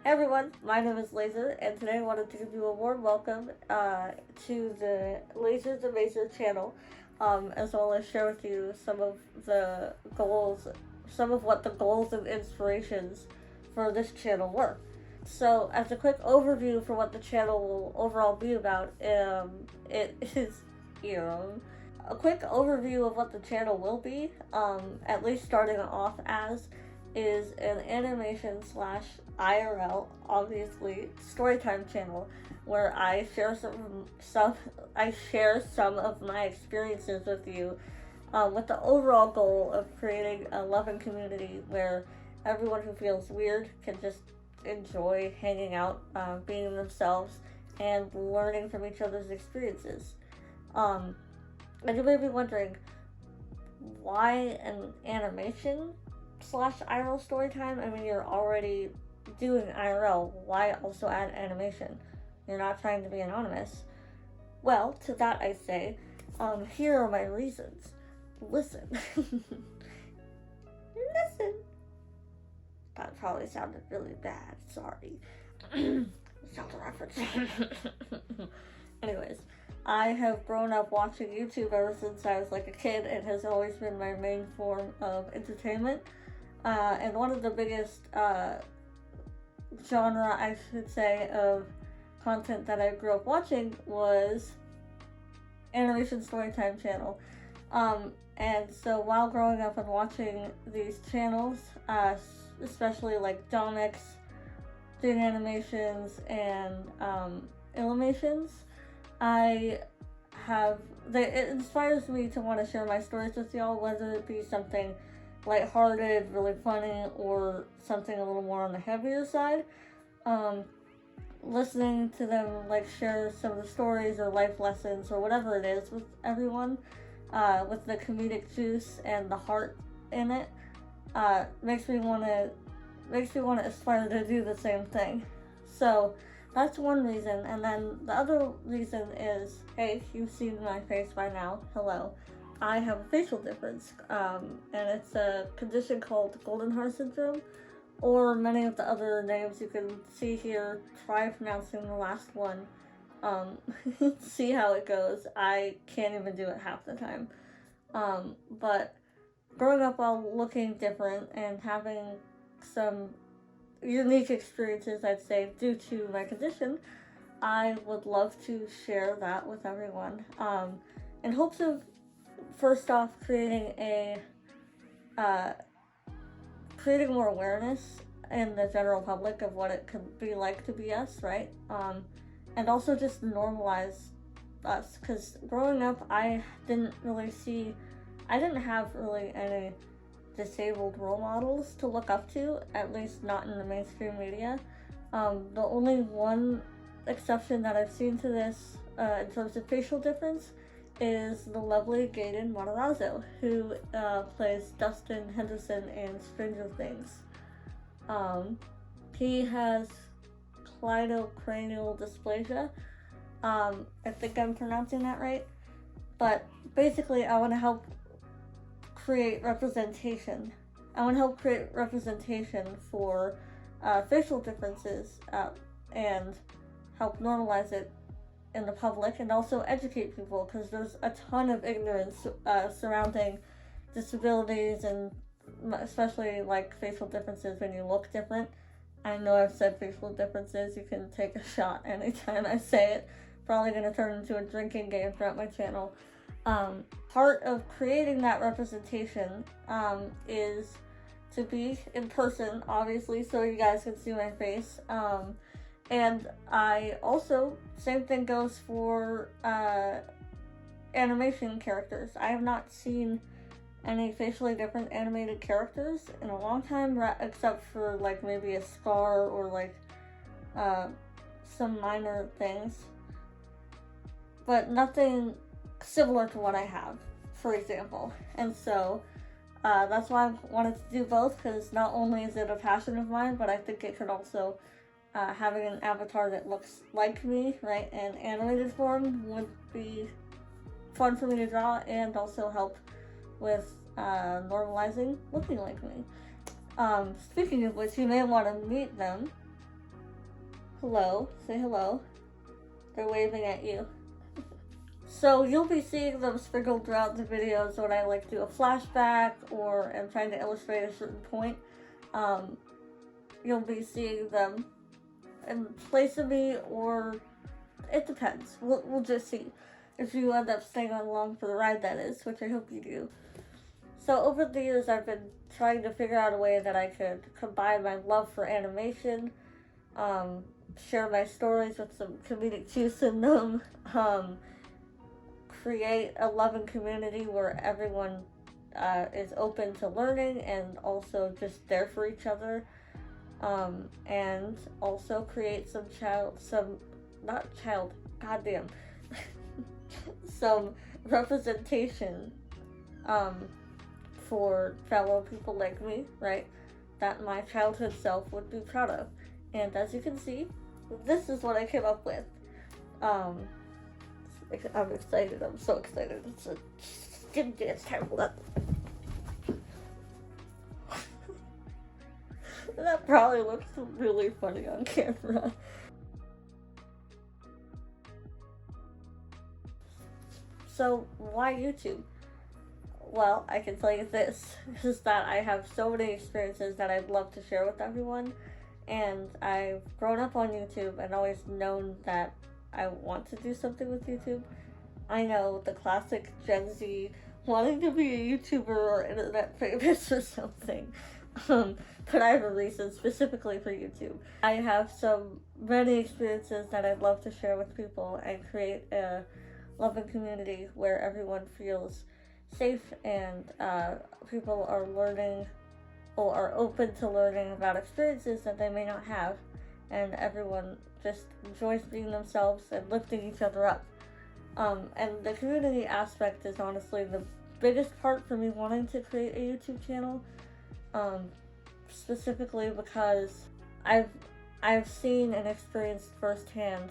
Hey everyone, my name is Lazer, and today I wanted to give you a warm welcome to the LazerTheMazer channel, as well as share with you some of the goals, some of what the goals and inspirations for this channel were. So, as a quick overview for what the channel will overall be about, it is, a quick overview of what the channel will be, at least starting off as, is an animation slash IRL, obviously, storytime channel where I share some of my experiences with you, with the overall goal of creating a loving community where everyone who feels weird can just enjoy hanging out, being themselves, and learning from each other's experiences. And you may be wondering, why an animation slash IRL storytime? I mean, you're already doing IRL. Why also add animation? You're not trying to be anonymous. Well, to that I say, here are my reasons. Listen. Listen. That probably sounded really bad. Sorry. It's not the reference. Anyways, I have grown up watching YouTube ever since I was like a kid. It has always been my main form of entertainment. And one of the biggest genre, I should say, of content that I grew up watching was animation storytime channel. And so while growing up and watching these channels, especially like Domix doing animations and Illuminations, it inspires me to want to share my stories with y'all, whether it be something lighthearted, really funny, or something a little more on the heavier side. Listening to them share some of the stories or life lessons or whatever it is with everyone, with the comedic juice and the heart in it, makes me want to aspire to do the same thing. So that's one reason. And then the other reason is, hey, you've seen my face by now. Hello. I have a facial difference, and it's a condition called golden heart syndrome, or many of the other names you can see here. Try pronouncing the last one. See how it goes. I can't even do it half the time. But growing up while looking different and having some unique experiences, I'd say, due to my condition, I would love to share that with everyone, in hopes of, first off, creating more awareness in the general public of what it could be like to be us, right? And also just normalize us, because growing up, I didn't have really any disabled role models to look up to, at least not in the mainstream media. The only one exception that I've seen to this, in terms of facial difference, is the lovely Gaten Matarazzo, who plays Dustin Henderson in Stranger Things. He has cleidocranial dysplasia. I think I'm pronouncing that right. But basically, I want to help create representation. For facial differences, and help normalize it in the public, and also educate people, because there's a ton of ignorance surrounding disabilities, and especially facial differences when you look different. I know I've said facial differences. You can take a shot anytime I say it. Probably going to turn into a drinking game throughout my channel. Part of creating that representation is to be in person, obviously, so you guys can see my face. And I also, same thing goes for animation characters. I have not seen any facially different animated characters in a long time, except for maybe a scar or some minor things. But nothing similar to what I have, for example. And so that's why I wanted to do both, because not only is it a passion of mine, but I think it could also, having an avatar that looks like me, right, in animated form would be fun for me to draw, and also help with normalizing looking like me. Speaking of which, you may want to meet them. Hello. Say hello. They're waving at you. So you'll be seeing them sprinkled throughout the videos when I like do a flashback or am trying to illustrate a certain point. You'll be seeing them in place of me, or it depends. We'll just see. If you end up staying on along for the ride, that is, which I hope you do. So over the years, I've been trying to figure out a way that I could combine my love for animation, share my stories with some comedic juice in them, create a loving community where everyone is open to learning and also just there for each other, and also create some some representation for fellow people like me, right, that my childhood self would be proud of. And as you can see, this is what I came up with. I'm excited. I'm so excited. It's a skin dance time. That probably looks really funny on camera. So, why YouTube? Well, I can tell you this, is that I have so many experiences that I'd love to share with everyone, and I've grown up on YouTube and always known that I want to do something with YouTube. I know, the classic Gen Z wanting to be a YouTuber or internet famous or something, but I have a reason specifically for YouTube. I have many experiences that I'd love to share with people and create a loving community where everyone feels safe and people are learning or are open to learning about experiences that they may not have, and everyone just enjoys being themselves and lifting each other up. And the community aspect is honestly the biggest part for me wanting to create a YouTube channel, specifically because I've seen and experienced firsthand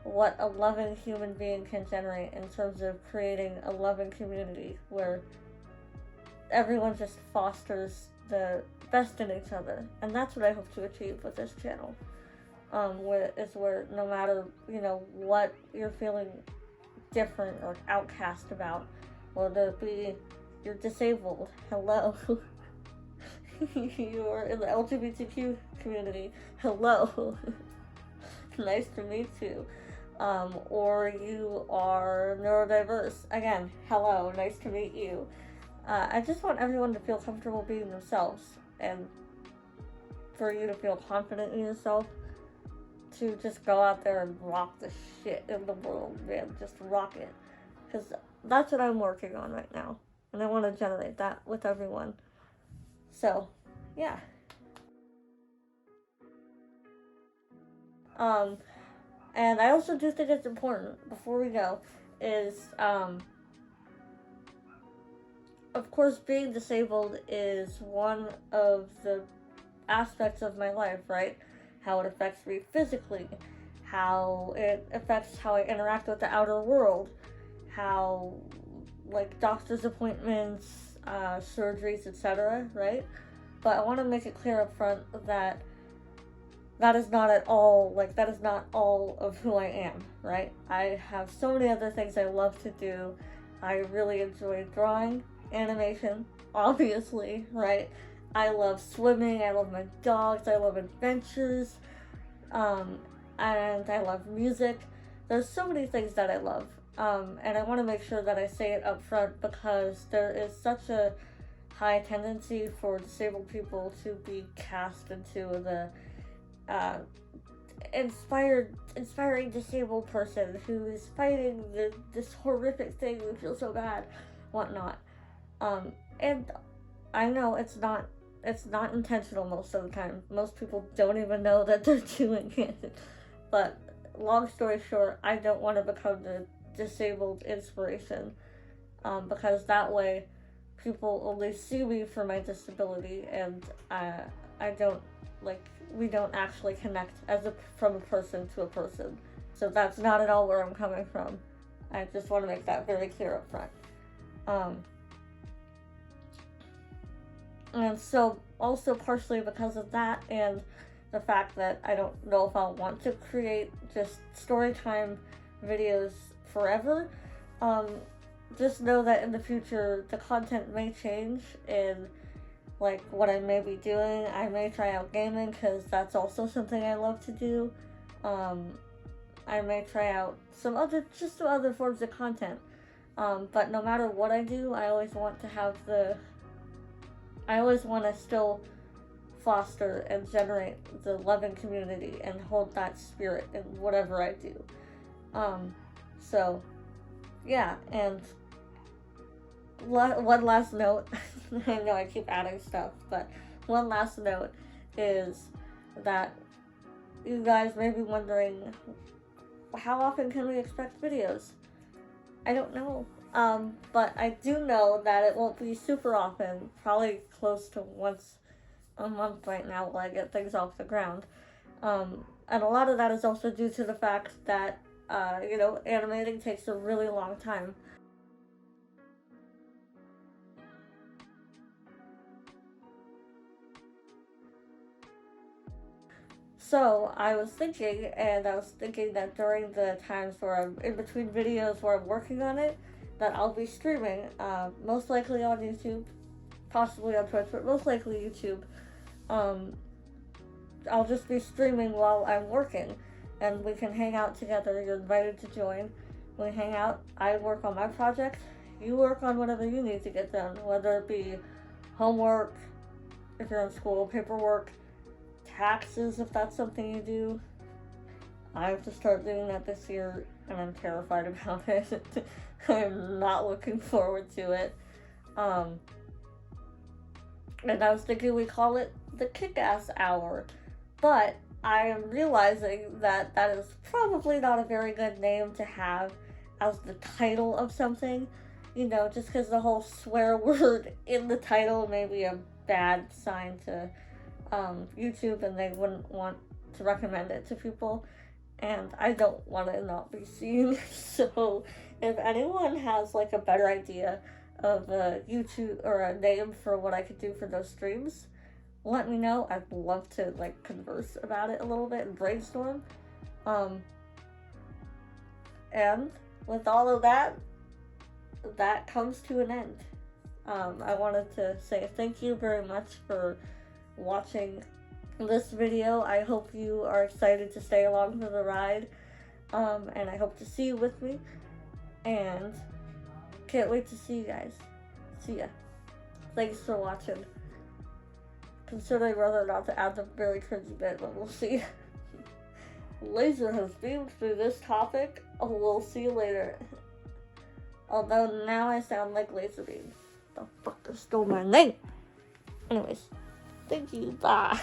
what a loving human being can generate in terms of creating a loving community where everyone just fosters the best in each other. And that's what I hope to achieve with this channel. Where no matter, what you're feeling different or outcast about, whether it be you're disabled, hello. You're in the LGBTQ community, hello. Nice to meet you. Or you are neurodiverse, again, hello, nice to meet you. I just want everyone to feel comfortable being themselves, and for you to feel confident in yourself, to just go out there and rock the shit in the world, man, just rock it. Because that's what I'm working on right now, and I want to generate that with everyone. So, yeah. And I also do think it's important, before we go, is, of course, being disabled is one of the aspects of my life, right? How it affects me physically, how it affects how I interact with the outer world, how, doctor's appointments, surgeries, etc., right? But I want to make it clear up front that that is not all of who I am, right? I have so many other things I love to do. I really enjoy drawing, animation, obviously, right? I love swimming, I love my dogs, I love adventures, and I love music. There's so many things that I love, and I want to make sure that I say it up front because there is such a high tendency for disabled people to be cast into the inspiring disabled person who is fighting this horrific thing we feel so bad, whatnot. And I know it's not intentional most of the time. Most people don't even know that they're doing it. But long story short, I don't want to become the disabled inspiration, because that way people only see me for my disability, and we don't actually connect from a person to a person. So that's not at all where I'm coming from. I just want to make that very clear up front. And so also partially because of that, and the fact that I don't know if I'll want to create just story time videos forever. Just know that in the future the content may change in like what I may be doing. I may try out gaming because that's also something I love to do. I may try out some other forms of content. But no matter what I do, I always want to still foster and generate the loving community and hold that spirit in whatever I do. So, yeah, and one last note, I know I keep adding stuff, but one last note is that you guys may be wondering, how often can we expect videos? I don't know, but I do know that it won't be super often, probably close to once a month right now while I get things off the ground. And a lot of that is also due to the fact that, animating takes a really long time. So I was thinking that during the times where I'm in between videos where I'm working on it, that I'll be streaming, most likely on YouTube, possibly on Twitch, but most likely YouTube. I'll just be streaming while I'm working, and we can hang out together. You're invited to join. We hang out, I work on my project, you work on whatever you need to get done, whether it be homework, if you're in school, paperwork, taxes, if that's something you do. I have to start doing that this year, and I'm terrified about it. I'm not looking forward to it. And I was thinking we call it the Kick-Ass Hour, but I am realizing that that is probably not a very good name to have as the title of something. Just because the whole swear word in the title may be a bad sign to YouTube, and they wouldn't want to recommend it to people, and I don't want to not be seen. So if anyone has like a better idea of a YouTube or a name for what I could do for those streams, let me know. I'd love to like converse about it a little bit and brainstorm. And with all of that comes to an end. I wanted to say thank you very much for watching this video. I hope you are excited to stay along for the ride, and I hope to see you with me, and can't wait to see you guys. See ya. Thanks for watching. Considering whether or not to add the very cringy bit, but we'll see. Lazer has beamed through this topic. We'll see you later. Although now I sound like Lazer Beam. The fucker stole my name. Anyways. Thank you. Bye.